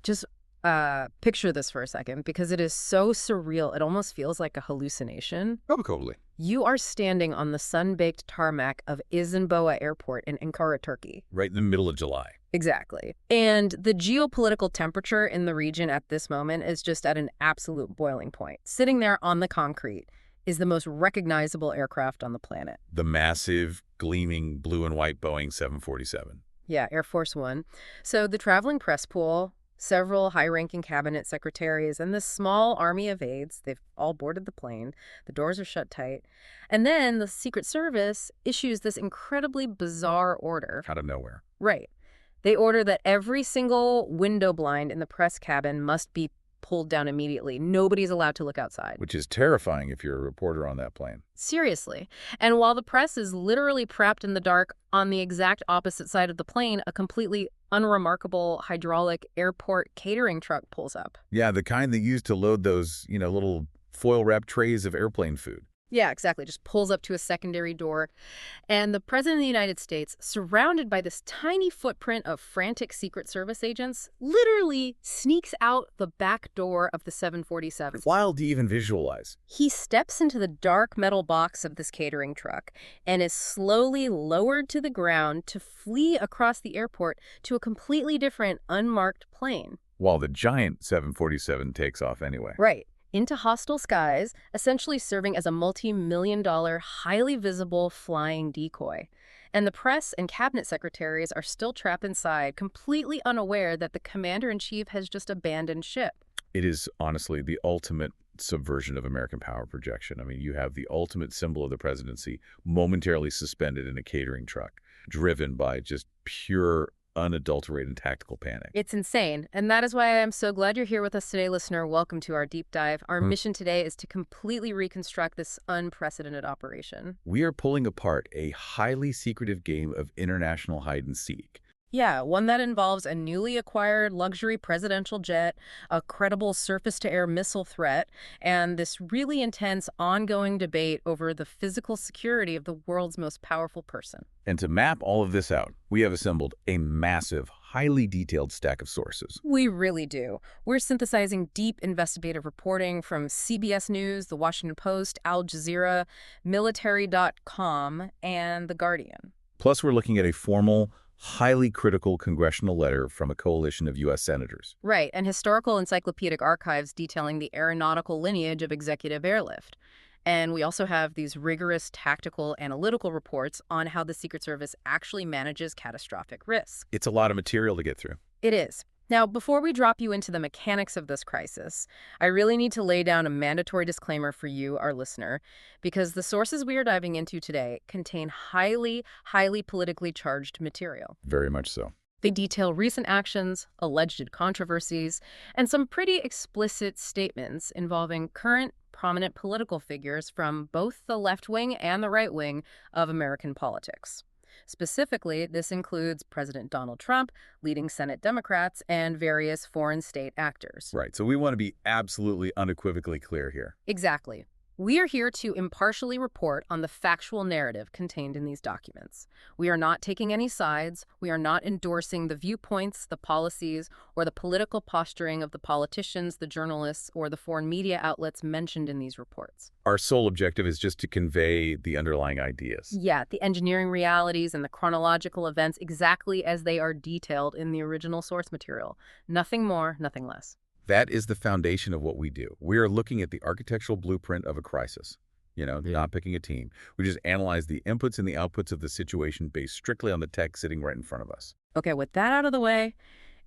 Just picture this for a second, because it is so surreal. It almost feels like a hallucination. Probably. You are standing on the sun-baked tarmac of Izin Airport in Ankara, Turkey. Right in the middle of July. Exactly. And the geopolitical temperature in the region at this moment is just at an absolute boiling point. Sitting there on the concrete is the most recognizable aircraft on the planet. The massive, gleaming blue and white Boeing 747. Yeah, Air Force One. So the traveling press pool, several high-ranking cabinet secretaries, and this small army of aides, they've all boarded the plane. The doors are shut tight. And then the Secret Service issues this incredibly bizarre order. Out of nowhere. Right. They order that every single window blind in the press cabin must be pulled down immediately. Nobody's allowed to look outside. Which is terrifying if you're a reporter on that plane. Seriously. And while the press is literally trapped in the dark, on the exact opposite side of the plane, a completely unremarkable hydraulic airport catering truck pulls up. Yeah, the kind that used to load those, little foil-wrapped trays of airplane food. Yeah, exactly. Just pulls up to a secondary door. And the President of the United States, surrounded by this tiny footprint of frantic Secret Service agents, literally sneaks out the back door of the 747. Wild to even visualize. He steps into the dark metal box of this catering truck and is slowly lowered to the ground to flee across the airport to a completely different, unmarked plane. While the giant 747 takes off anyway. Right. Into hostile skies, essentially serving as a multi-million-dollar, highly visible flying decoy. And the press and cabinet secretaries are still trapped inside, completely unaware that the commander-in-chief has just abandoned ship. It is honestly the ultimate subversion of American power projection. I mean, you have the ultimate symbol of the presidency momentarily suspended in a catering truck, driven by just pure unadulterated tactical panic. It's insane. And that is why I'm so glad you're here with us today, listener. Welcome to our deep dive. Our mission today is to completely reconstruct this unprecedented operation. We are pulling apart a highly secretive game of international hide-and-seek. Yeah, one that involves a newly acquired luxury presidential jet, a credible surface-to-air missile threat, and this really intense ongoing debate over the physical security of the world's most powerful person. And to map all of this out, we have assembled a massive, highly detailed stack of sources. We really do. We're synthesizing deep investigative reporting from CBS News, The Washington Post, Al Jazeera, Military.com, and The Guardian. Plus, we're looking at a formal, highly critical congressional letter from a coalition of U.S. senators. Right, and historical encyclopedic archives detailing the aeronautical lineage of executive airlift. And we also have these rigorous tactical analytical reports on how the Secret Service actually manages catastrophic risk. It's a lot of material to get through. It is. Now, before we drop you into the mechanics of this crisis, I really need to lay down a mandatory disclaimer for you, our listener, because the sources we are diving into today contain highly politically charged material. Very much so. They detail recent actions, alleged controversies, and some pretty explicit statements involving current prominent political figures from both the left wing and the right wing of American politics. Specifically, this includes President Donald Trump, leading Senate Democrats, and various foreign state actors. Right, so we want to be absolutely unequivocally clear here. Exactly. We are here to impartially report on the factual narrative contained in these documents. We are not taking any sides. We are not endorsing the viewpoints, the policies, or the political posturing of the politicians, the journalists, or the foreign media outlets mentioned in these reports. Our sole objective is just to convey the underlying ideas. Yeah, the engineering realities and the chronological events exactly as they are detailed in the original source material. Nothing more, nothing less. That is the foundation of what we do. We are looking at the architectural blueprint of a crisis. Not picking a team. We just analyze the inputs and the outputs of the situation based strictly on the tech sitting right in front of us. Okay, with that out of the way,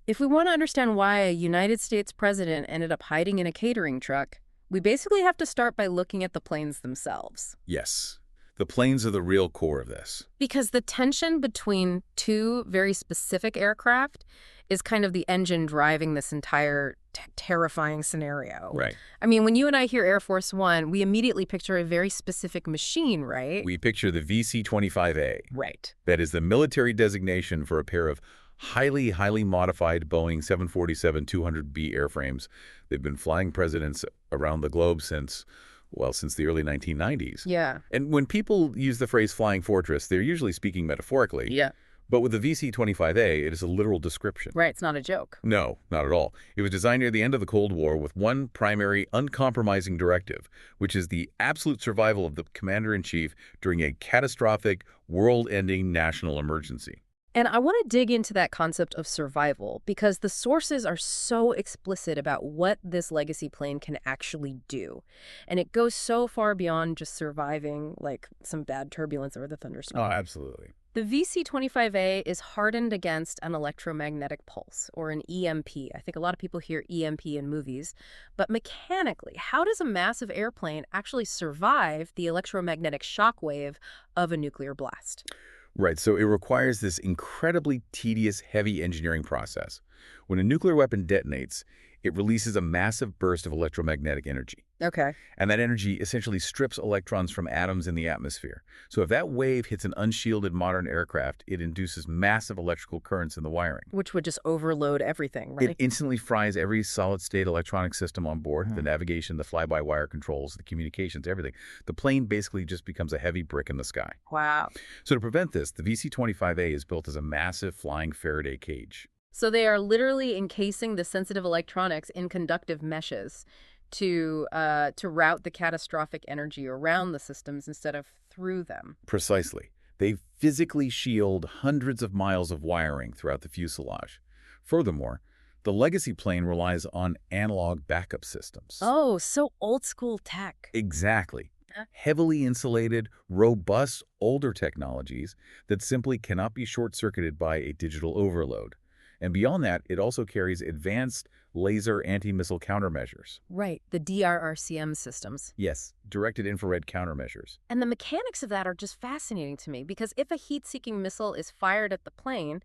if we want to understand why a United States president ended up hiding in a catering truck, we basically have to start by looking at the planes themselves. Yes. The planes are the real core of this. Because the tension between two very specific aircraft is kind of the engine driving this entire terrifying scenario. Right. I mean, when you and I hear Air Force One, we immediately picture a very specific machine, right? We picture the VC-25A. Right. That is the military designation for a pair of highly modified Boeing 747-200B airframes. They've been flying presidents around the globe since the early 1990s. Yeah. And when people use the phrase flying fortress, they're usually speaking metaphorically. Yeah. But with the VC-25A, it is a literal description. Right, it's not a joke. No, not at all. It was designed near the end of the Cold War with one primary, uncompromising directive, which is the absolute survival of the commander-in-chief during a catastrophic, world-ending national emergency. And I want to dig into that concept of survival because the sources are so explicit about what this legacy plane can actually do. And it goes so far beyond just surviving, like some bad turbulence or the Oh, thunderstorm. absolutely. The VC-25A is hardened against an electromagnetic pulse, or an EMP. I think a lot of people hear EMP in movies. But mechanically, how does a massive airplane actually survive the electromagnetic shock wave of a nuclear blast? Right, so it requires this incredibly tedious, heavy engineering process. When a nuclear weapon detonates, it releases a massive burst of electromagnetic energy. Okay. And that energy essentially strips electrons from atoms in the atmosphere. So if that wave hits an unshielded modern aircraft, it induces massive electrical currents in the wiring. Which would just overload everything, It right? instantly fries every solid-state electronic system on board, the navigation, the fly-by-wire controls, the communications, everything. The plane basically just becomes a heavy brick in the sky. Wow. So to prevent this, the VC-25A is built as a massive flying Faraday cage. So they are literally encasing the sensitive electronics in conductive meshes to route the catastrophic energy around the systems instead of through them. Precisely. They physically shield hundreds of miles of wiring throughout the fuselage. Furthermore, the legacy plane relies on analog backup systems. Oh, so old school tech. Exactly. Huh? Heavily insulated, robust, older technologies that simply cannot be short-circuited by a digital overload. And beyond that, it also carries advanced laser anti-missile countermeasures. Right, the DRRCM systems. Yes, directed infrared countermeasures. And the mechanics of that are just fascinating to me because if a heat-seeking missile is fired at the plane,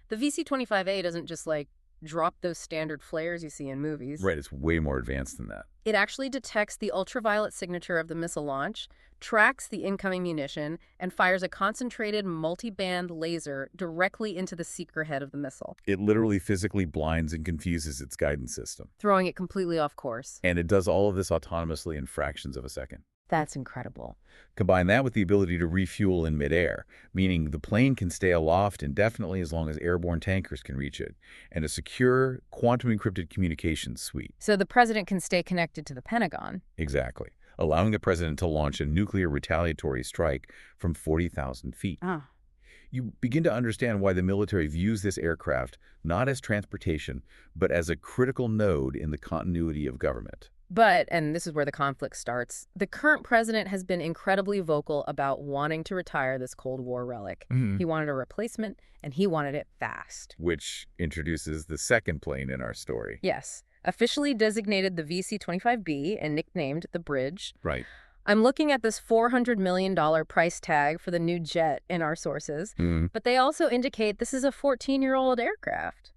the VC-25A doesn't just drop those standard flares you see in movies. Right, it's way more advanced than that. It actually detects the ultraviolet signature of the missile launch, tracks the incoming munition, and fires a concentrated multi-band laser directly into the seeker head of the missile, It literally physically blinds and confuses its guidance system. throwing it completely off course. And it does all of this autonomously in fractions of a second. That's incredible. Combine that with the ability to refuel in midair, meaning the plane can stay aloft indefinitely as long as airborne tankers can reach it, and a secure, quantum-encrypted communications suite. So the president can stay connected to the Pentagon. Exactly. Allowing the president to launch a nuclear retaliatory strike from 40,000 feet. Ah. You begin to understand why the military views this aircraft not as transportation, but as a critical node in the continuity of government. But, and this is where the conflict starts, the current president has been incredibly vocal about wanting to retire this Cold War relic. He wanted a replacement, and he wanted it fast. Which introduces the second plane in our story. Yes. Officially designated the VC-25B and nicknamed the Bridge. Right. I'm looking at this $400 million price tag for the new jet in our sources, but they also indicate this is a 14-year-old aircraft.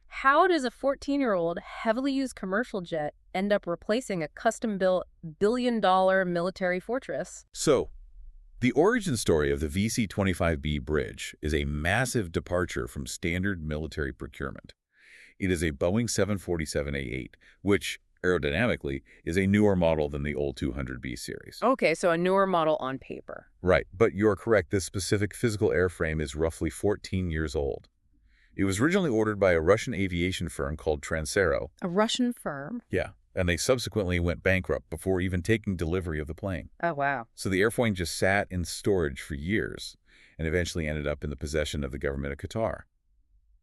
How does a 14-year-old heavily used commercial jet end up replacing a custom-built billion-dollar military fortress? So, the origin story of the VC-25B bridge is a massive departure from standard military procurement. It is a Boeing 747-8, which, aerodynamically, is a newer model than the old 200B series. Okay, so a newer model on paper. Right, but you're correct. This specific physical airframe is roughly 14 years old. It was originally ordered by a Russian aviation firm called Transero. A Russian firm? Yeah, and they subsequently went bankrupt before even taking delivery of the plane. Oh, wow. So the airplane just sat in storage for years and eventually ended up in the possession of the government of Qatar.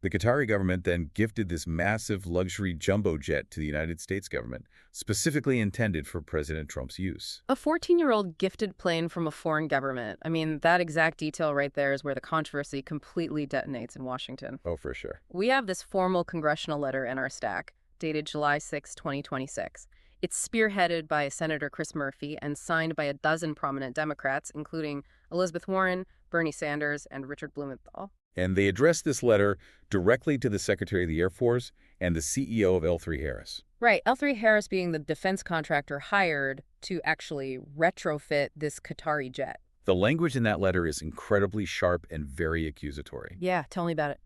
The Qatari government then gifted this massive luxury jumbo jet to the United States government, specifically intended for President Trump's use. A 14-year-old gifted plane from a foreign government. I mean, that exact detail right there is where the controversy completely detonates in Washington. Oh, for sure. We have this formal congressional letter in our stack, dated July 6, 2026. It's spearheaded by Senator Chris Murphy and signed by a dozen prominent Democrats, including Elizabeth Warren, Bernie Sanders, and Richard Blumenthal. And they addressed this letter directly to the Secretary of the Air Force and the CEO of L3 Harris. Right, L3 Harris being the defense contractor hired to actually retrofit this Qatari jet. The language in that letter is incredibly sharp and very accusatory. Yeah, tell me about it.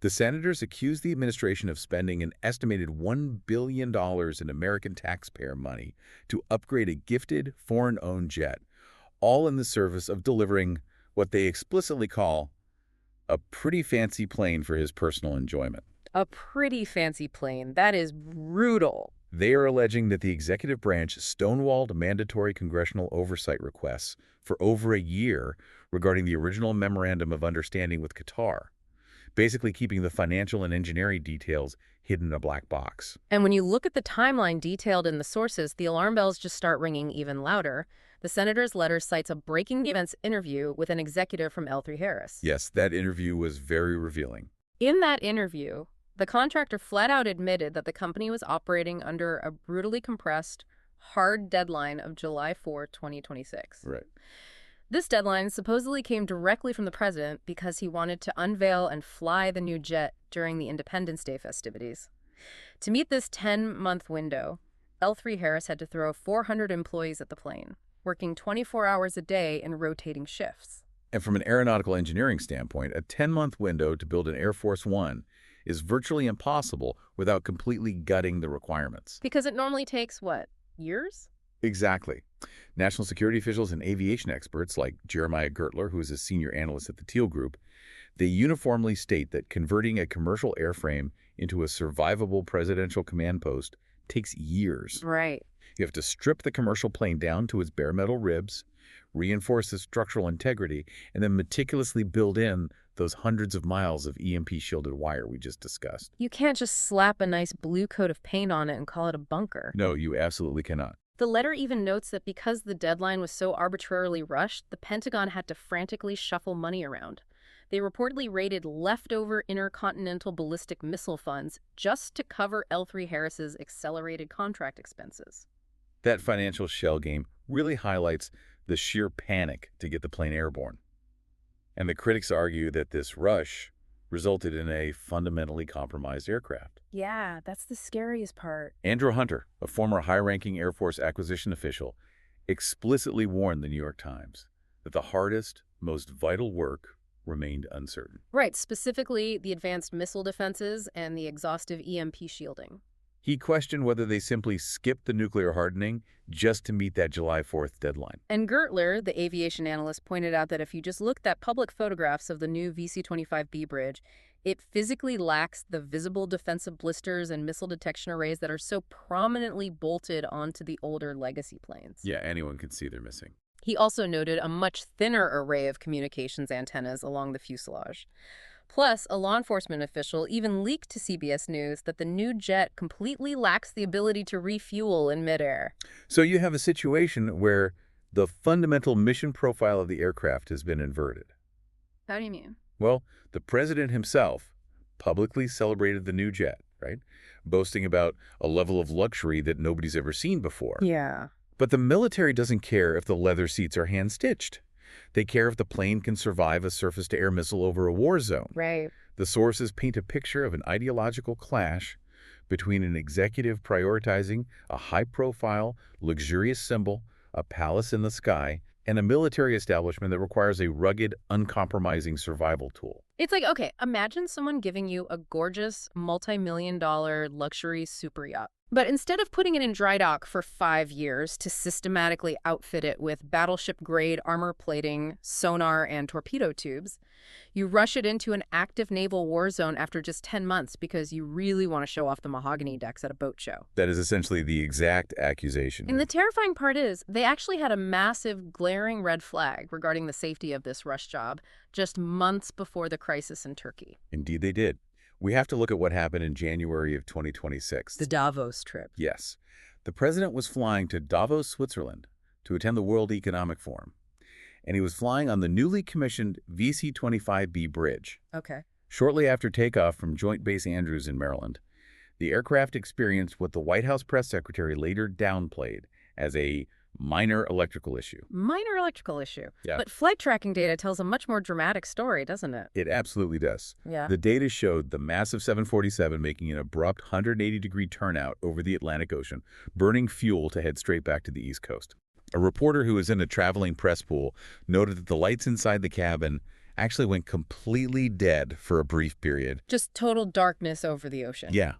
The senators accused the administration of spending an estimated $1 billion in American taxpayer money to upgrade a gifted, foreign-owned jet, all in the service of delivering what they explicitly call a pretty fancy plane for his personal enjoyment. A pretty fancy plane. That is brutal. They are alleging that the executive branch stonewalled mandatory congressional oversight requests for over a year regarding the original Memorandum of Understanding with Qatar, basically keeping the financial and engineering details hidden in a black box. And when you look at the timeline detailed in the sources, the alarm bells just start ringing even louder. The senator's letter cites a breaking events interview with an executive from L3 Harris. Yes, that interview was very revealing. In that interview, the contractor flat out admitted that the company was operating under a brutally compressed, hard deadline of July 4, 2026. Right. This deadline supposedly came directly from the president because he wanted to unveil and fly the new jet during the Independence Day festivities. To meet this 10-month window, L3 Harris had to throw 400 employees at the plane, working 24 hours a day in rotating shifts. And from an aeronautical engineering standpoint, a 10-month window to build an Air Force One is virtually impossible without completely gutting the requirements. Because it normally takes, what, years? Exactly. National security officials and aviation experts like Jeremiah Gertler, who is a senior analyst at the Teal Group, they uniformly state that converting a commercial airframe into a survivable presidential command post takes years. Right. You have to strip the commercial plane down to its bare metal ribs, reinforce its structural integrity, and then meticulously build in those hundreds of miles of EMP-shielded wire we just discussed. You can't just slap a nice blue coat of paint on it and call it a bunker. No, you absolutely cannot. The letter even notes that because the deadline was so arbitrarily rushed, the Pentagon had to frantically shuffle money around. They reportedly raided leftover intercontinental ballistic missile funds just to cover L3 Harris's accelerated contract expenses. That financial shell game really highlights the sheer panic to get the plane airborne. And the critics argue that this rush resulted in a fundamentally compromised aircraft. Yeah, that's the scariest part. Andrew Hunter, a former high-ranking Air Force acquisition official, explicitly warned the New York Times that the hardest, most vital work remained uncertain. Right, specifically the advanced missile defenses and the exhaustive EMP shielding. He questioned whether they simply skipped the nuclear hardening just to meet that July 4th deadline. And Gertler, the aviation analyst, pointed out that if you just looked at public photographs of the new VC-25B bridge, it physically lacks the visible defensive blisters and missile detection arrays that are so prominently bolted onto the older legacy planes. Yeah, anyone can see they're missing. He also noted a much thinner array of communications antennas along the fuselage. Plus, a law enforcement official even leaked to CBS News that the new jet completely lacks the ability to refuel in midair. So you have a situation where the fundamental mission profile of the aircraft has been inverted. How do you mean? Well, the president himself publicly celebrated the new jet, right? Boasting about a level of luxury that nobody's ever seen before. Yeah. But the military doesn't care if the leather seats are hand-stitched. They care if the plane can survive a surface-to-air missile over a war zone. Right. The sources paint a picture of an ideological clash between an executive prioritizing a high-profile, luxurious symbol, a palace in the sky, and a military establishment that requires a rugged, uncompromising survival tool. It's like, okay, imagine someone giving you a gorgeous, multi-million-dollar luxury super yacht. But instead of putting it in dry dock for 5 years to systematically outfit it with battleship-grade armor plating, sonar, and torpedo tubes, you rush it into an active naval war zone after just 10 months because you really want to show off the mahogany decks at a boat show. That is essentially the exact accusation. And the terrifying part is, they actually had a massive, glaring red flag regarding the safety of this rush job just months before the crisis in Turkey. Indeed they did. We have to look at what happened in January of 2026. The Davos trip. Yes. The president was flying to Davos, Switzerland to attend the World Economic Forum. And he was flying on the newly commissioned VC-25B bridge. Okay. Shortly after takeoff from Joint Base Andrews in Maryland, the aircraft experienced what the White House press secretary later downplayed as a minor electrical issue. Minor electrical issue. Yeah. But flight tracking data tells a much more dramatic story, doesn't it? It absolutely does. Yeah. The data showed the massive 747 making an abrupt 180-degree turnout over the Atlantic Ocean, burning fuel to head straight back to the East Coast. A reporter who was in a traveling press pool noted that the lights inside the cabin actually went completely dead for a brief period. Just total darkness over the ocean. Yeah.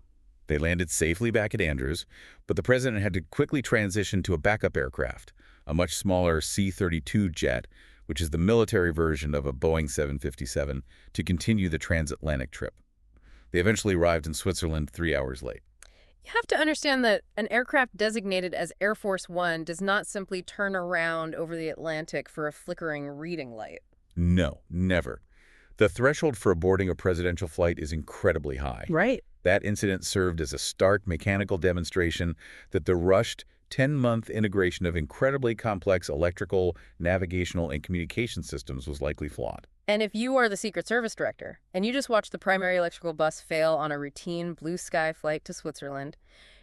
They landed safely back at Andrews, but the president had to quickly transition to a backup aircraft, a much smaller C-32 jet, which is the military version of a Boeing 757, to continue the transatlantic trip. They eventually arrived in Switzerland 3 hours late. You have to understand that an aircraft designated as Air Force One does not simply turn around over the Atlantic for a flickering reading light. No, never. The threshold for aborting a presidential flight is incredibly high. Right. That incident served as a stark mechanical demonstration that the rushed 10-month integration of incredibly complex electrical, navigational, and communication systems was likely flawed. And if you are the Secret Service director, and you just watched the primary electrical bus fail on a routine blue sky flight to Switzerland,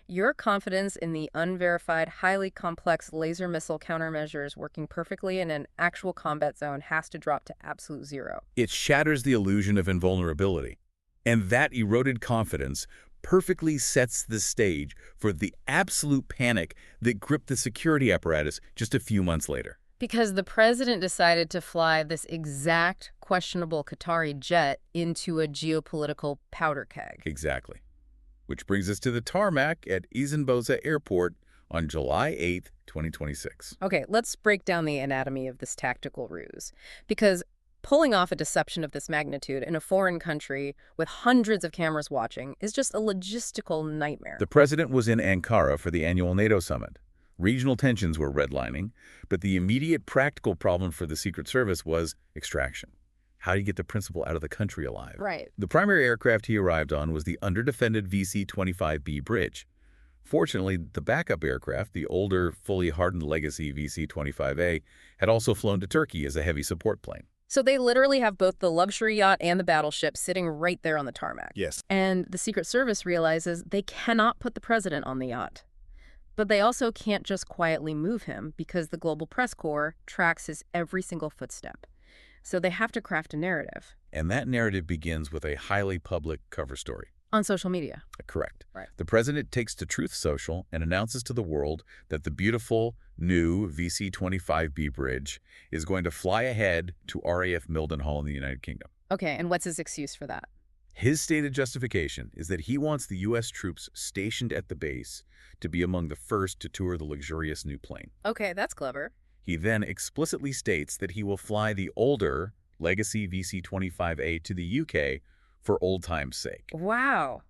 your confidence in the unverified, highly complex laser missile countermeasures working perfectly in an actual combat zone has to drop to absolute zero. It shatters the illusion of invulnerability. And that eroded confidence perfectly sets the stage for the absolute panic that gripped the security apparatus just a few months later. Because the president decided to fly this exact questionable Qatari jet into a geopolitical powder keg. Exactly. Which brings us to the tarmac at Izenboza Airport on July 8, 2026. Okay, let's break down the anatomy of this tactical ruse. Because pulling off a deception of this magnitude in a foreign country with hundreds of cameras watching is just a logistical nightmare. The president was in Ankara for the annual NATO summit. Regional tensions were redlining, but the immediate practical problem for the Secret Service was extraction. How do you get the principal out of the country alive? Right. The primary aircraft he arrived on was the underdefended VC-25B bridge. Fortunately, the backup aircraft, the older, fully hardened legacy VC-25A, had also flown to Turkey as a heavy support plane. So they literally have both the luxury yacht and the battleship sitting right there on the tarmac. Yes. And the Secret Service realizes they cannot put the president on the yacht. But they also can't just quietly move him because the global press corps tracks his every single footstep. So they have to craft a narrative. And that narrative begins with a highly public cover story. On social media. Correct. Right. The president takes to Truth Social and announces to the world that the beautiful, new VC-25B bridge is going to fly ahead to RAF Mildenhall in the United Kingdom. Okay, and what's his excuse for that? His stated justification is that he wants the U.S. troops stationed at the base to be among the first to tour the luxurious new plane. Okay, that's clever. He then explicitly states that he will fly the older legacy VC-25A to the UK for old time's sake. Wow.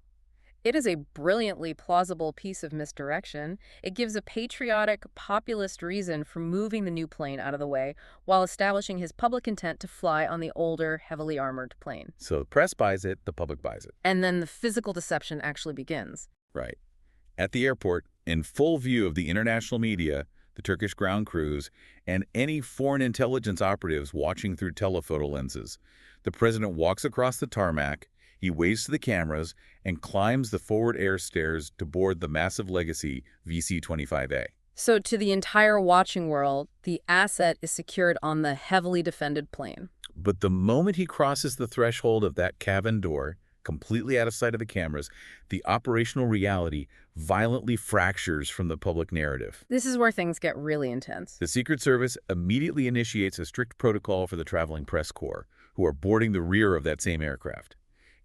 It is a brilliantly plausible piece of misdirection. It gives a patriotic, populist reason for moving the new plane out of the way while establishing his public intent to fly on the older, heavily armored plane. So the press buys it, the public buys it. And then the physical deception actually begins. Right. At the airport, in full view of the international media, the Turkish ground crews, and any foreign intelligence operatives watching through telephoto lenses, the president walks across the tarmac, he waves to the cameras, and climbs the forward air stairs to board the massive legacy VC-25A. So to the entire watching world, the asset is secured on the heavily defended plane. But the moment he crosses the threshold of that cabin door, completely out of sight of the cameras, the operational reality violently fractures from the public narrative. This is where things get really intense. The Secret Service immediately initiates a strict protocol for the traveling press corps, who are boarding the rear of that same aircraft.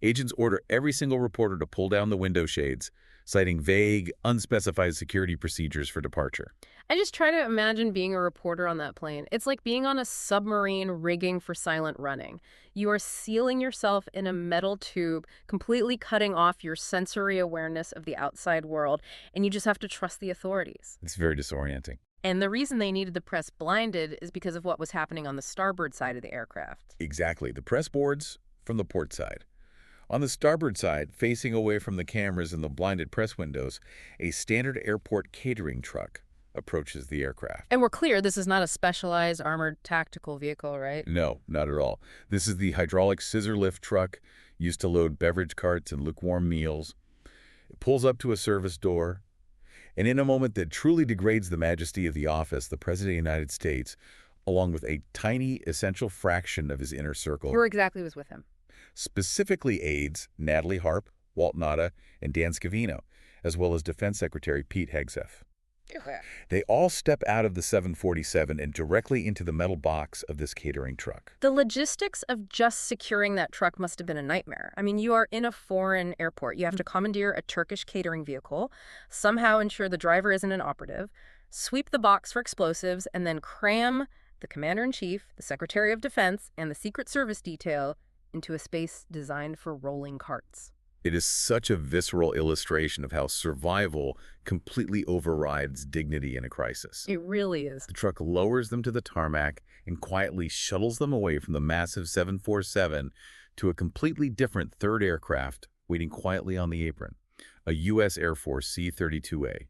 Agents order every single reporter to pull down the window shades, citing vague, unspecified security procedures for departure. I just try to imagine being a reporter on that plane. It's like being on a submarine rigging for silent running. You are sealing yourself in a metal tube, completely cutting off your sensory awareness of the outside world, and you just have to trust the authorities. It's very disorienting. And the reason they needed the press blinded is because of what was happening on the starboard side of the aircraft. Exactly. The press boards from the port side. On the starboard side, facing away from the cameras and the blinded press windows, a standard airport catering truck approaches the aircraft. And we're clear, this is not a specialized armored tactical vehicle, right? No, not at all. This is the hydraulic scissor lift truck used to load beverage carts and lukewarm meals. It pulls up to a service door, and in a moment that truly degrades the majesty of the office, the President of the United States, along with a tiny, essential fraction of his inner circle, Who exactly was with him? specifically aides Natalie Harp, Walt Nauta, and Dan Scavino, as well as Defense Secretary Pete Hegseth. They all step out of the 747 and directly into the metal box of this catering truck. The logistics of just securing that truck must have been a nightmare. I mean, you are in a foreign airport. You have to commandeer a Turkish catering vehicle, somehow ensure the driver isn't an operative, sweep the box for explosives, and then cram the commander-in-chief, the secretary of defense, and the Secret Service detail into a space designed for rolling carts. It is such a visceral illustration of how survival completely overrides dignity in a crisis. It really is. The truck lowers them to the tarmac and quietly shuttles them away from the massive 747 to a completely different third aircraft waiting quietly on the apron, a U.S. Air Force C-32A,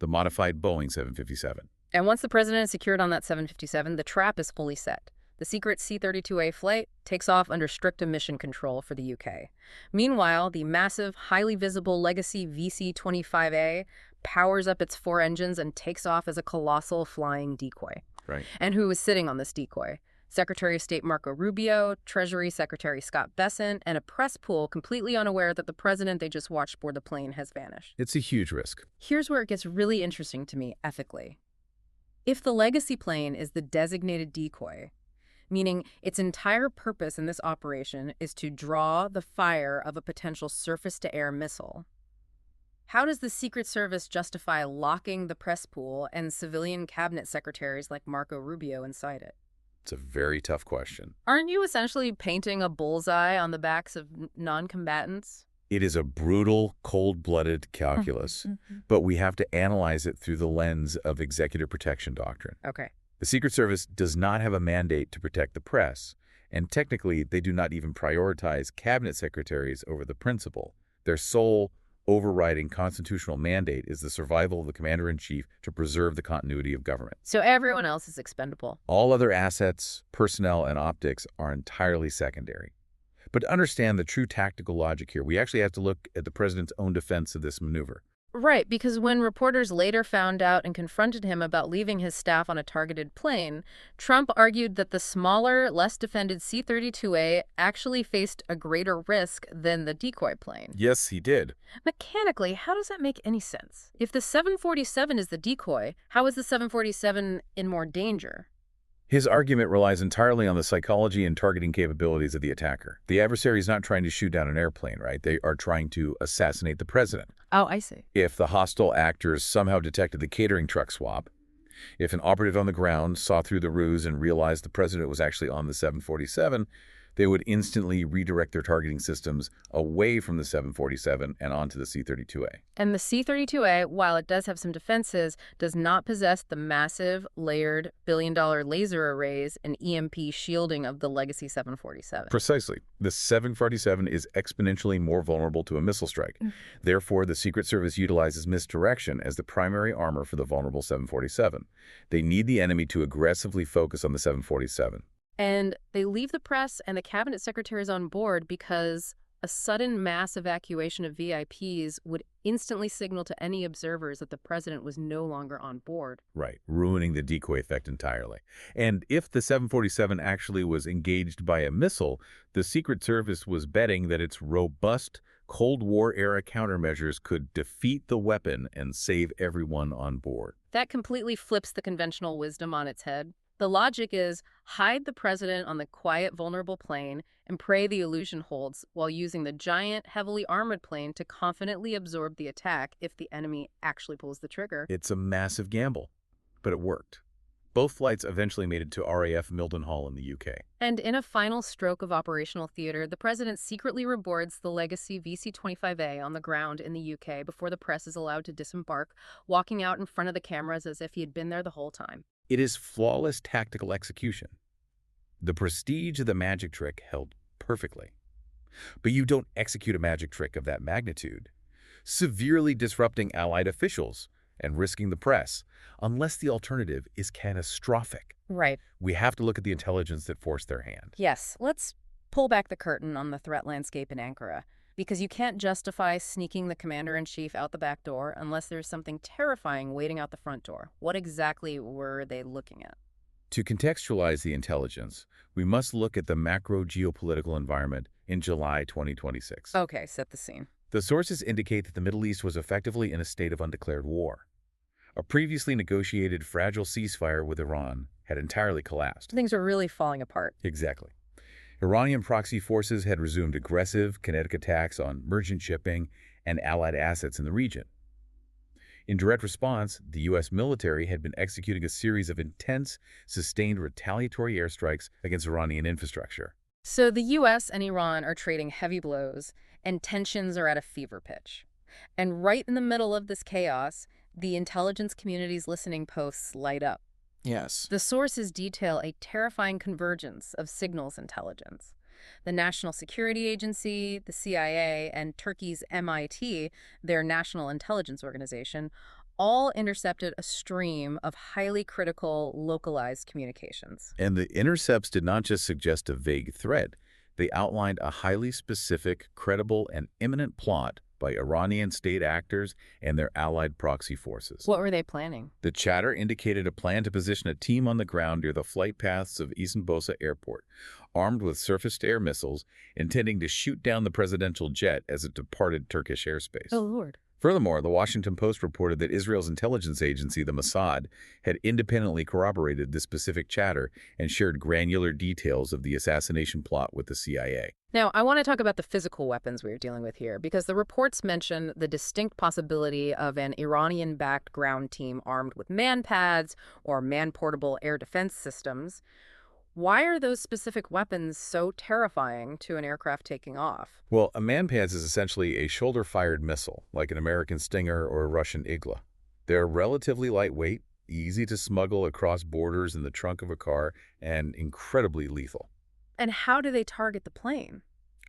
the modified Boeing 757. And once the president is secured on that 757, the trap is fully set. The secret C-32A flight takes off under strict emission control for the UK. Meanwhile, the massive, highly visible legacy VC-25A powers up its 4 engines and takes off as a colossal flying decoy. Right. And who is sitting on this decoy? Secretary of State Marco Rubio, Treasury Secretary Scott Bessent, and a press pool completely unaware that the president they just watched board the plane has vanished. It's a huge risk. Here's where it gets really interesting to me ethically. If the legacy plane is the designated decoy, meaning its entire purpose in this operation is to draw the fire of a potential surface-to-air missile, how does the Secret Service justify locking the press pool and civilian cabinet secretaries like Marco Rubio inside it? It's a very tough question. Aren't you essentially painting a bullseye on the backs of non-combatants? It is a brutal, cold-blooded calculus, but we have to analyze it through the lens of executive protection doctrine. Okay. The Secret Service does not have a mandate to protect the press, and technically they do not even prioritize cabinet secretaries over the principal. Their sole overriding constitutional mandate is the survival of the commander-in-chief to preserve the continuity of government. So everyone else is expendable. All other assets, personnel, and optics are entirely secondary. But to understand the true tactical logic here, we actually have to look at the president's own defense of this maneuver. Right, because when reporters later found out and confronted him about leaving his staff on a targeted plane, Trump argued that the smaller, less defended C-32A actually faced a greater risk than the decoy plane. Yes, he did. Mechanically, how does that make any sense? If the 747 is the decoy, how is the 747 in more danger? His argument relies entirely on the psychology and targeting capabilities of the attacker. The adversary is not trying to shoot down an airplane, right? They are trying to assassinate the president. Oh, I see. If the hostile actors somehow detected the catering truck swap, if an operative on the ground saw through the ruse and realized the president was actually on the 747, they would instantly redirect their targeting systems away from the 747 and onto the C-32A. And the C-32A, while it does have some defenses, does not possess the massive, layered, billion-dollar laser arrays and EMP shielding of the legacy 747. Precisely. The 747 is exponentially more vulnerable to a missile strike. Therefore, the Secret Service utilizes misdirection as the primary armor for the vulnerable 747. They need the enemy to aggressively focus on the 747. And they leave the press and the cabinet secretaries on board because a sudden mass evacuation of VIPs would instantly signal to any observers that the president was no longer on board. Right, ruining the decoy effect entirely. And if the 747 actually was engaged by a missile, the Secret Service was betting that its robust Cold War-era countermeasures could defeat the weapon and save everyone on board. That completely flips the conventional wisdom on its head. The logic is hide the president on the quiet, vulnerable plane and pray the illusion holds while using the giant, heavily armored plane to confidently absorb the attack if the enemy actually pulls the trigger. It's a massive gamble, but it worked. Both flights eventually made it to RAF Mildenhall in the UK. And in a final stroke of operational theater, the president secretly reboards the legacy VC-25A on the ground in the UK before the press is allowed to disembark, walking out in front of the cameras as if he had been there the whole time. It is flawless tactical execution. The prestige of the magic trick held perfectly. But you don't execute a magic trick of that magnitude, severely disrupting Allied officials and risking the press, unless the alternative is catastrophic. Right. We have to look at the intelligence that forced their hand. Yes, let's pull back the curtain on the threat landscape in Ankara, because you can't justify sneaking the commander-in-chief out the back door unless there's something terrifying waiting out the front door. What exactly were they looking at? To contextualize the intelligence, we must look at the macro-geopolitical environment in July 2026. Okay, set the scene. The sources indicate that the Middle East was effectively in a state of undeclared war. A previously negotiated fragile ceasefire with Iran had entirely collapsed. Things are really falling apart. Exactly. Iranian proxy forces had resumed aggressive, kinetic attacks on merchant shipping and Allied assets in the region. In direct response, the U.S. military had been executing a series of intense, sustained retaliatory airstrikes against Iranian infrastructure. So the U.S. and Iran are trading heavy blows, and tensions are at a fever pitch. And right in the middle of this chaos, the intelligence community's listening posts light up. Yes. The sources detail a terrifying convergence of signals intelligence. The National Security Agency, the CIA, and Turkey's MIT, their national intelligence organization, all intercepted a stream of highly critical, localized communications. And the intercepts did not just suggest a vague threat. They outlined a highly specific, credible, and imminent plot by Iranian state actors and their allied proxy forces. What were they planning? The chatter indicated a plan to position a team on the ground near the flight paths of Istanbul Airport, armed with surface-to-air missiles, intending to shoot down the presidential jet as it departed Turkish airspace. Oh, Lord. Furthermore, the Washington Post reported that Israel's intelligence agency, the Mossad, had independently corroborated this specific chatter and shared granular details of the assassination plot with the CIA. Now, I want to talk about the physical weapons we're dealing with here, because the reports mention the distinct possibility of an Iranian-backed ground team armed with man-pads or man-portable air defense systems. Why are those specific weapons so terrifying to an aircraft taking off? Well, a man-pads is essentially a shoulder-fired missile, like an American Stinger or a Russian Igla. They're relatively lightweight, easy to smuggle across borders in the trunk of a car, and incredibly lethal. And how do they target the plane?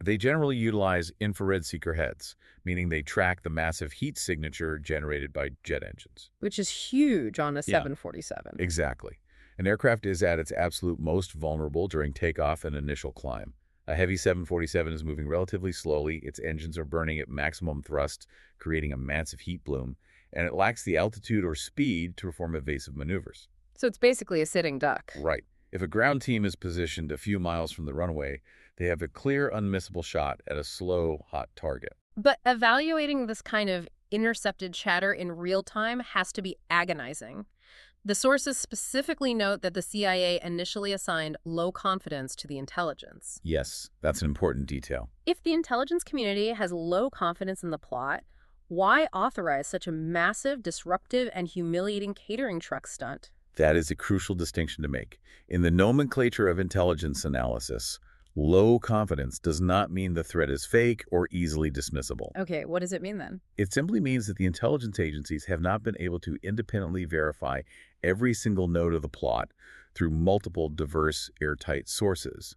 They generally utilize infrared seeker heads, meaning they track the massive heat signature generated by jet engines. Which is huge on a Yeah. 747. Exactly. An aircraft is at its absolute most vulnerable during takeoff and initial climb. A heavy 747 is moving relatively slowly, its engines are burning at maximum thrust, creating a massive heat bloom, and it lacks the altitude or speed to perform evasive maneuvers. So it's basically a sitting duck. Right. If a ground team is positioned a few miles from the runway, they have a clear, unmissable shot at a slow, hot target. But evaluating this kind of intercepted chatter in real time has to be agonizing. The sources specifically note that the CIA initially assigned low confidence to the intelligence. Yes, that's an important detail. If the intelligence community has low confidence in the plot, why authorize such a massive, disruptive, and humiliating catering truck stunt? That is a crucial distinction to make. In the nomenclature of intelligence analysis, low confidence does not mean the threat is fake or easily dismissible. Okay, what does it mean then? It simply means that the intelligence agencies have not been able to independently verify every single node of the plot through multiple diverse, airtight sources.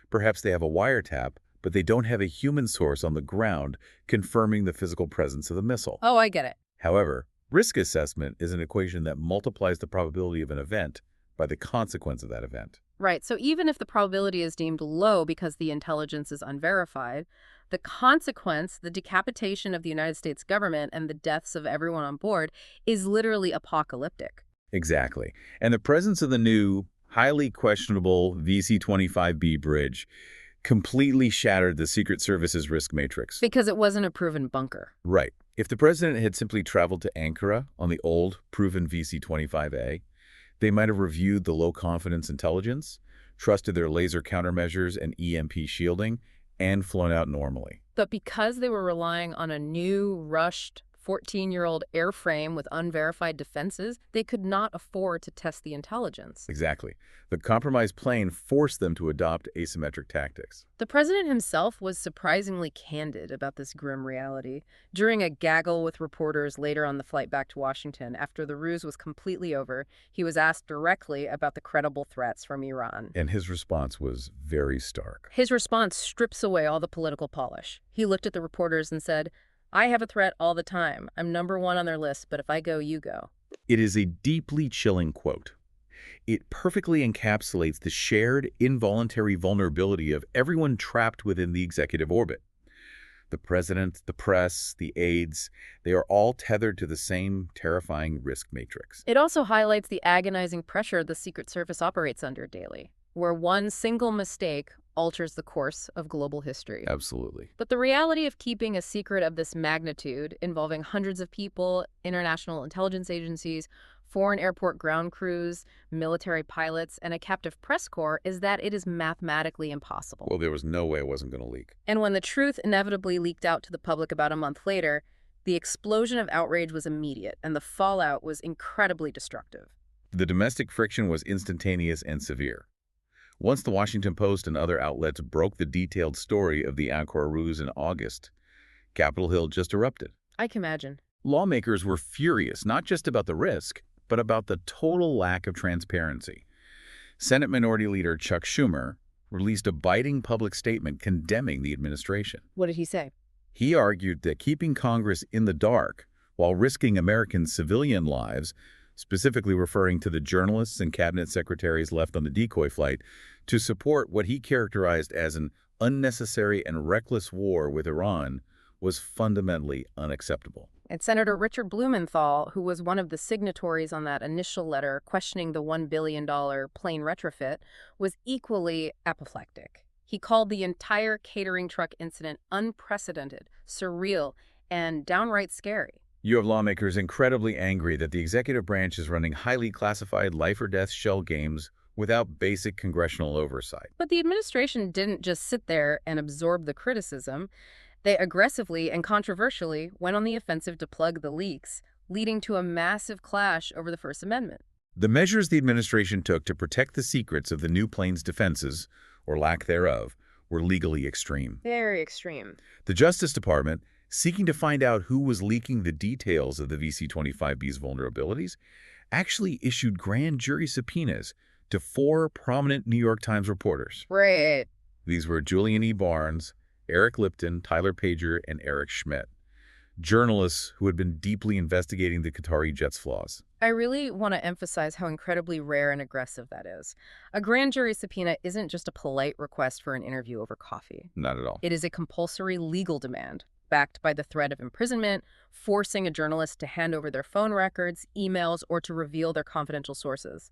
Perhaps they have a wiretap, but they don't have a human source on the ground confirming the physical presence of the missile. Oh, I get it. However, risk assessment is an equation that multiplies the probability of an event by the consequence of that event. Right, so even if the probability is deemed low because the intelligence is unverified, the consequence, the decapitation of the United States government and the deaths of everyone on board, is literally apocalyptic. Exactly. And the presence of the new, highly questionable VC-25B bridge completely shattered the Secret Service's risk matrix. Because it wasn't a proven bunker. Right. If the president had simply traveled to Ankara on the old, proven VC-25A, they might have reviewed the low-confidence intelligence, trusted their laser countermeasures and EMP shielding, and flown out normally. But because they were relying on a new, rushed, 14-year-old airframe with unverified defenses, they could not afford to test the intelligence. Exactly. The compromised plane forced them to adopt asymmetric tactics. The president himself was surprisingly candid about this grim reality. During a gaggle with reporters later on the flight back to Washington, after the ruse was completely over, he was asked directly about the credible threats from Iran. And his response was very stark. His response strips away all the political polish. He looked at the reporters and said, "I have a threat all the time. I'm number one on their list, but if I go, you go." It is a deeply chilling quote. It perfectly encapsulates the shared, involuntary vulnerability of everyone trapped within the executive orbit. The president, the press, the aides, they are all tethered to the same terrifying risk matrix. It also highlights the agonizing pressure the Secret Service operates under daily, where one single mistake alters the course of global history. Absolutely. But the reality of keeping a secret of this magnitude, involving hundreds of people, international intelligence agencies, foreign airport ground crews, military pilots, and a captive press corps, is that it is mathematically impossible. Well, there was no way it wasn't going to leak. And when the truth inevitably leaked out to the public about a month later, The explosion of outrage was immediate, and the fallout was incredibly destructive. The domestic friction was instantaneous and severe. Once the Washington Post and other outlets broke the detailed story of the Ankara ruse in August, Capitol Hill just erupted. I can imagine. Lawmakers were furious not just about the risk, but about the total lack of transparency. Senate Minority Leader Chuck Schumer released a biting public statement condemning the administration. What did he say? He argued that keeping Congress in the dark while risking American civilian lives, specifically referring to the journalists and cabinet secretaries left on the decoy flight, to support what he characterized as an unnecessary and reckless war with Iran, was fundamentally unacceptable. And Senator Richard Blumenthal, who was one of the signatories on that initial letter questioning the $1 billion plane retrofit, was equally apoplectic. He called the entire catering truck incident unprecedented, surreal, and downright scary. You have lawmakers incredibly angry that the executive branch is running highly classified life-or-death shell games without basic congressional oversight. But the administration didn't just sit there and absorb the criticism. They aggressively and controversially went on the offensive to plug the leaks, leading to a massive clash over the First Amendment. The measures the administration took to protect the secrets of the new plane's defenses, or lack thereof, were legally extreme. Very extreme. The Justice Department, seeking to find out who was leaking the details of the VC-25B's vulnerabilities, actually issued grand jury subpoenas to 4 prominent New York Times reporters. Right. These were Julian E. Barnes, Eric Lipton, Tyler Pager, and Eric Schmidt, journalists who had been deeply investigating the Qatari jet's flaws. I really want to emphasize how incredibly rare and aggressive that is. A grand jury subpoena isn't just a polite request for an interview over coffee. Not at all. It is a compulsory legal demand, backed by the threat of imprisonment, forcing a journalist to hand over their phone records, emails, or to reveal their confidential sources.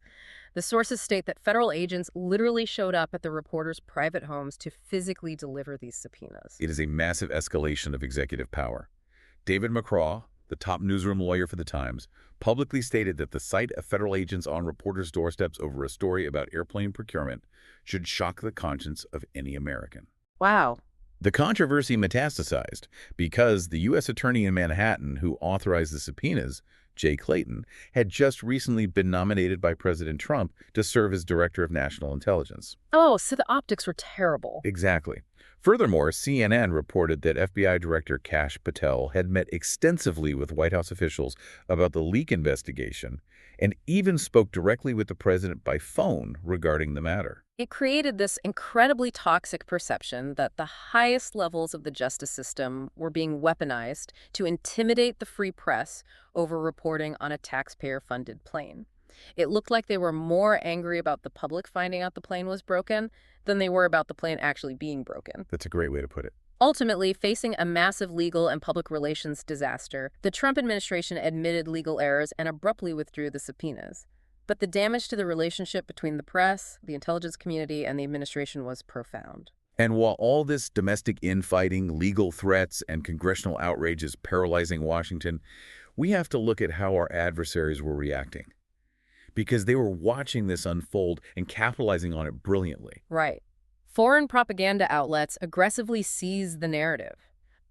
The sources state that federal agents literally showed up at the reporters' private homes to physically deliver these subpoenas. It is a massive escalation of executive power. David McCraw, the top newsroom lawyer for the Times, publicly stated that the sight of federal agents on reporters' doorsteps over a story about airplane procurement should shock the conscience of any American. Wow. The controversy metastasized because the U.S. Attorney in Manhattan who authorized the subpoenas, Jay Clayton, had just recently been nominated by President Trump to serve as Director of National Intelligence. Oh, so the optics were terrible. Exactly. Furthermore, CNN reported that FBI Director Kash Patel had met extensively with White House officials about the leak investigation and even spoke directly with the president by phone regarding the matter. It created this incredibly toxic perception that the highest levels of the justice system were being weaponized to intimidate the free press over reporting on a taxpayer-funded plane. It looked like they were more angry about the public finding out the plane was broken than they were about the plane actually being broken. That's a great way to put it. Ultimately, facing a massive legal and public relations disaster, the Trump administration admitted legal errors and abruptly withdrew the subpoenas. But the damage to the relationship between the press, the intelligence community, and the administration was profound. And while all this domestic infighting, legal threats, and congressional outrage is paralyzing Washington, we have to look at how our adversaries were reacting. Because they were watching this unfold and capitalizing on it brilliantly. Right. Foreign propaganda outlets aggressively seized the narrative.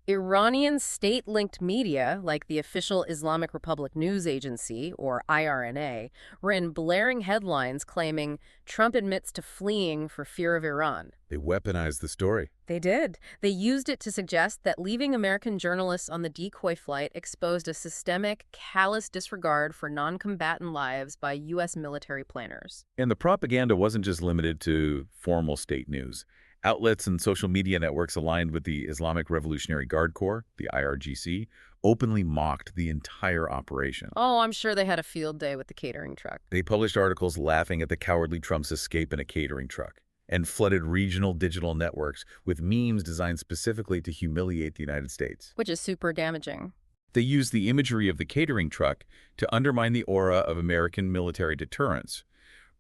Iranian state-linked media, like the official Islamic Republic News Agency, or IRNA, ran blaring headlines claiming Trump admits to fleeing for fear of Iran. They weaponized the story. They did. They used it to suggest that leaving American journalists on the decoy flight exposed a systemic, callous disregard for non-combatant lives by U.S. military planners. And the propaganda wasn't just limited to formal state news. Outlets and social media networks aligned with the Islamic Revolutionary Guard Corps, the IRGC, openly mocked the entire operation. Oh, I'm sure they had a field day with the catering truck. They published articles laughing at the cowardly Trump's escape in a catering truck and flooded regional digital networks with memes designed specifically to humiliate the United States. Which is super damaging. They used the imagery of the catering truck to undermine the aura of American military deterrence,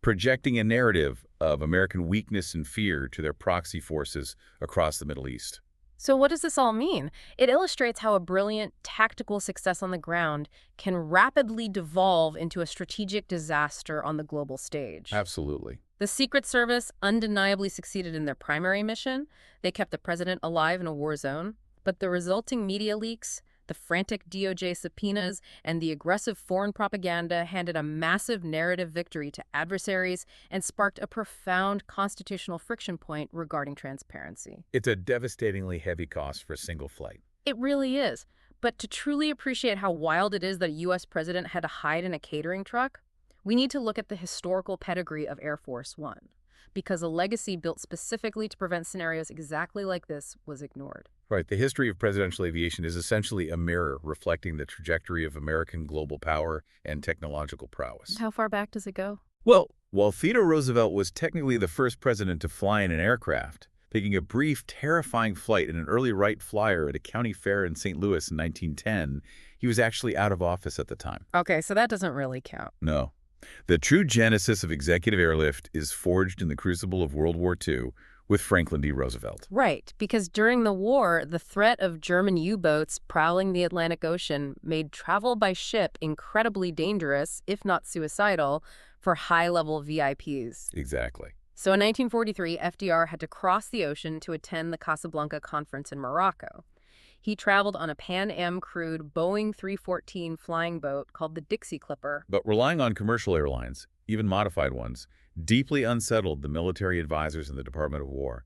projecting a narrative of American weakness and fear to their proxy forces across the Middle East. So what does this all mean? It illustrates how a brilliant tactical success on the ground can rapidly devolve into a strategic disaster on the global stage. Absolutely. The Secret Service undeniably succeeded in their primary mission. They kept the president alive in a war zone. But the resulting media leaks, The frantic DOJ subpoenas and the aggressive foreign propaganda handed a massive narrative victory to adversaries and sparked a profound constitutional friction point regarding transparency. It's a devastatingly heavy cost for a single flight. It really is. But to truly appreciate how wild it is that a U.S. president had to hide in a catering truck, we need to look at the historical pedigree of Air Force One, because a legacy built specifically to prevent scenarios exactly like this was ignored. Right. The history of presidential aviation is essentially a mirror reflecting the trajectory of American global power and technological prowess. How far back does it go? Well, while Theodore Roosevelt was technically the first president to fly in an aircraft, taking a brief, terrifying flight in an early Wright Flyer at a county fair in St. Louis in 1910, he was actually out of office at the time. Okay, so that doesn't really count. No. The true genesis of executive airlift is forged in the crucible of World War II with Franklin D. Roosevelt. Right, because during the war, the threat of German U-boats prowling the Atlantic Ocean made travel by ship incredibly dangerous, if not suicidal, for high-level VIPs. Exactly. So in 1943, FDR had to cross the ocean to attend the Casablanca Conference in Morocco. He traveled on a Pan Am crewed Boeing 314 flying boat called the Dixie Clipper. But relying on commercial airlines, even modified ones, deeply unsettled the military advisors in the Department of War.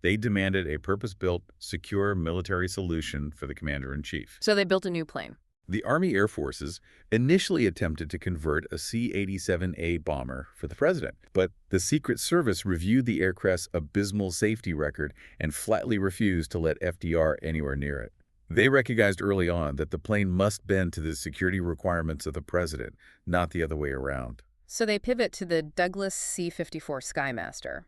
They demanded a purpose-built, secure military solution for the commander-in-chief. So they built a new plane. The Army Air Forces initially attempted to convert a C-87A bomber for the president, but the Secret Service reviewed the aircraft's abysmal safety record and flatly refused to let FDR anywhere near it. They recognized early on that the plane must bend to the security requirements of the president, not the other way around. So they pivot to the Douglas C-54 Skymaster.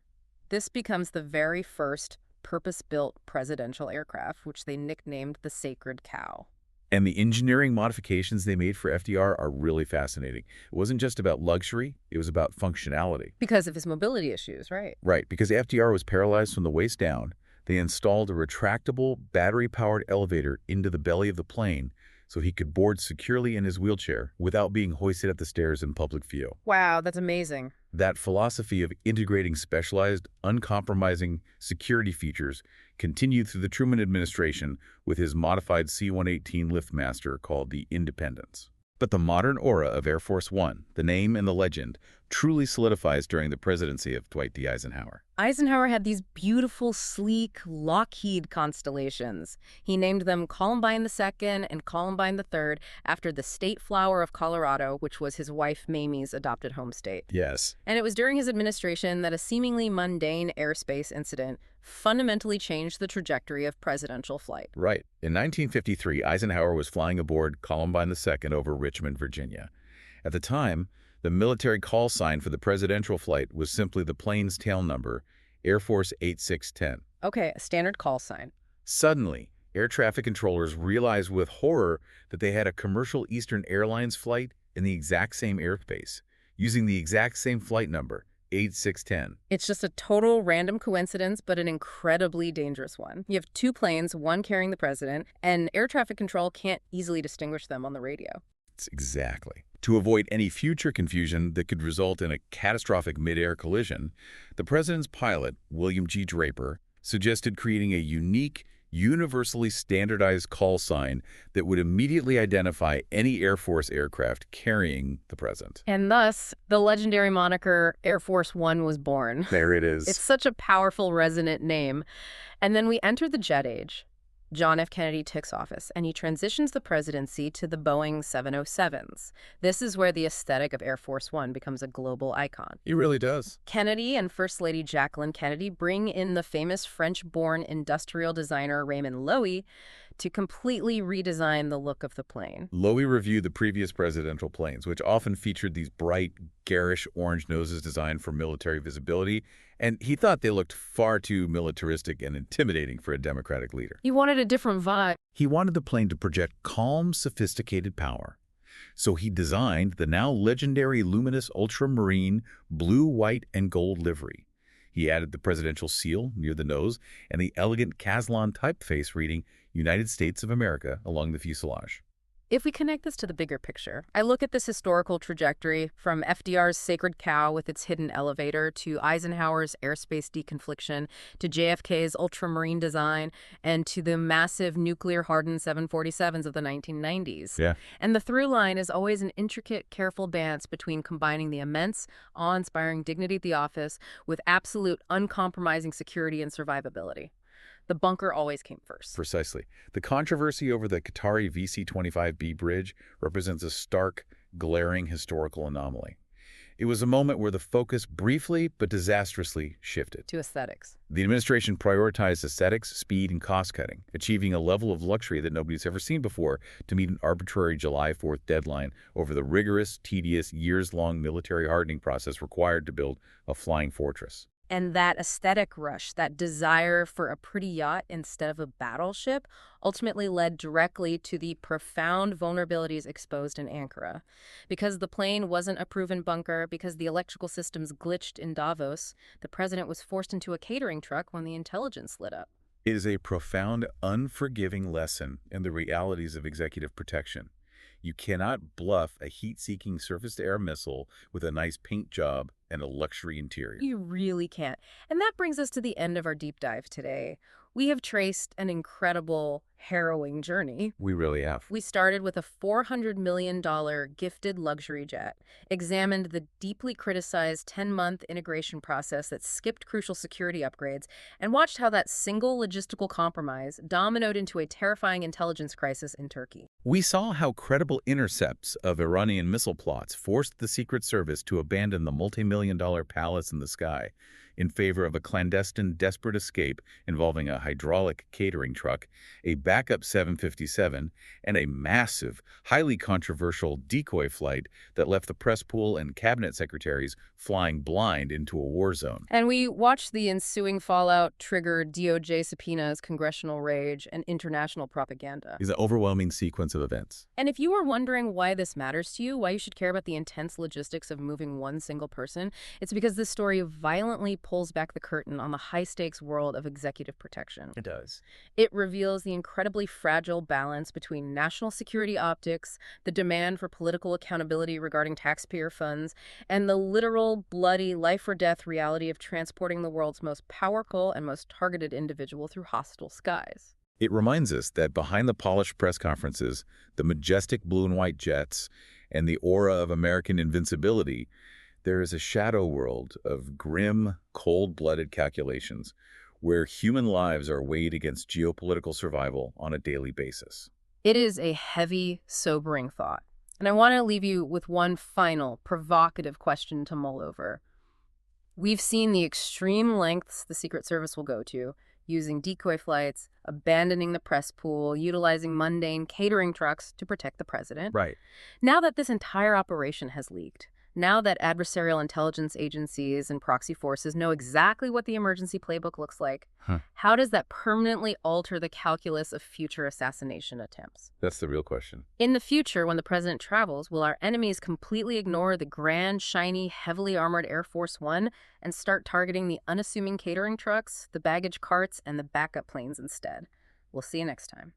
This becomes the very first purpose-built presidential aircraft, which they nicknamed the Sacred Cow. And the engineering modifications they made for FDR are really fascinating. It wasn't just about luxury, it was about functionality. Because of his mobility issues, right? Right, because FDR was paralyzed from the waist down, they installed a retractable, battery-powered elevator into the belly of the plane so he could board securely in his wheelchair without being hoisted up the stairs in public view. Wow, that's amazing. That philosophy of integrating specialized, uncompromising security features continued through the Truman administration with his modified C-118 liftmaster called the Independence. But the modern aura of Air Force One, the name and the legend, truly solidifies during the presidency of Dwight D. Eisenhower. Eisenhower had these beautiful, sleek Lockheed constellations. He named them Columbine II and Columbine III after the state flower of Colorado, which was his wife Mamie's adopted home state. Yes. And it was during his administration that a seemingly mundane airspace incident fundamentally changed the trajectory of presidential flight. Right. In 1953, Eisenhower was flying aboard Columbine II over Richmond, Virginia. At the time, the military call sign for the presidential flight was simply the plane's tail number, Air Force 8610. Okay, a standard call sign. Suddenly, air traffic controllers realized with horror that they had a commercial Eastern Airlines flight in the exact same airspace, using the exact same flight number, 8610. It's just a total random coincidence, but an incredibly dangerous one. You have two planes, one carrying the president, and air traffic control can't easily distinguish them on the radio. Exactly. To avoid any future confusion that could result in a catastrophic mid-air collision, the president's pilot, William G. Draper, suggested creating a unique, universally standardized call sign that would immediately identify any Air Force aircraft carrying the president. And thus, the legendary moniker Air Force One was born. There it is. It's such a powerful, resonant name. And then we enter the jet age. John F. Kennedy takes office, and he transitions the presidency to the Boeing 707s. This is where the aesthetic of Air Force One becomes a global icon. He really does. Kennedy and First Lady Jacqueline Kennedy bring in the famous French-born industrial designer Raymond Loewy to completely redesign the look of the plane. Loewy reviewed the previous presidential planes, which often featured these bright, garish orange noses designed for military visibility, and he thought they looked far too militaristic and intimidating for a Democratic leader. He wanted a different vibe. He wanted the plane to project calm, sophisticated power. So he designed the now legendary luminous ultramarine blue, white, and gold livery. He added the presidential seal near the nose and the elegant Caslon typeface reading United States of America along the fuselage. If we connect this to the bigger picture, I look at this historical trajectory from FDR's sacred cow with its hidden elevator to Eisenhower's airspace deconfliction to JFK's ultramarine design and to the massive nuclear-hardened 747s of the 1990s. Yeah. And the through line is always an intricate, careful dance between combining the immense, awe-inspiring dignity at the office with absolute, uncompromising security and survivability. The bunker always came first. Precisely. The controversy over the Qatari VC-25B bridge represents a stark, glaring historical anomaly. It was a moment where the focus briefly but disastrously shifted. To aesthetics. The administration prioritized aesthetics, speed, and cost-cutting, achieving a level of luxury that nobody's ever seen before to meet an arbitrary July 4th deadline over the rigorous, tedious, years-long military hardening process required to build a flying fortress. And that aesthetic rush, that desire for a pretty yacht instead of a battleship, ultimately led directly to the profound vulnerabilities exposed in Ankara. Because the plane wasn't a proven bunker, because the electrical systems glitched in Davos, the president was forced into a catering truck when the intelligence lit up. It is a profound, unforgiving lesson in the realities of executive protection. You cannot bluff a heat-seeking surface-to-air missile with a nice paint job and a luxury interior. You really can't. And that brings us to the end of our deep dive today. We have traced an incredible, harrowing journey. We really have. We started with a $400 million gifted luxury jet, examined the deeply criticized 10-month integration process that skipped crucial security upgrades, and watched how that single logistical compromise dominoed into a terrifying intelligence crisis in Turkey. We saw how credible intercepts of Iranian missile plots forced the Secret Service to abandon the multi-million-dollar palace in the sky in favor of a clandestine, desperate escape involving a hydraulic catering truck, a backup 757, and a massive, highly controversial decoy flight that left the press pool and cabinet secretaries flying blind into a war zone. And we watched the ensuing fallout trigger DOJ subpoenas, congressional rage, and international propaganda. It's an overwhelming sequence of events. And if you were wondering why this matters to you, why you should care about the intense logistics of moving one single person, it's because this story violently pulls back the curtain on the high-stakes world of executive protection. It does. It reveals the incredibly fragile balance between national security optics, the demand for political accountability regarding taxpayer funds, and the literal, bloody, life-or-death reality of transporting the world's most powerful and most targeted individual through hostile skies. It reminds us that behind the polished press conferences, the majestic blue and white jets, and the aura of American invincibility, there is a shadow world of grim, cold-blooded calculations where human lives are weighed against geopolitical survival on a daily basis. It is a heavy, sobering thought. And I want to leave you with one final, provocative question to mull over. We've seen the extreme lengths the Secret Service will go to, using decoy flights, abandoning the press pool, utilizing mundane catering trucks to protect the president. Right. Now that this entire operation has leaked, now that adversarial intelligence agencies and proxy forces know exactly what the emergency playbook looks like, how does that permanently alter the calculus of future assassination attempts? That's the real question. In the future, when the president travels, will our enemies completely ignore the grand, shiny, heavily armored Air Force One and start targeting the unassuming catering trucks, the baggage carts, and the backup planes instead? We'll see you next time.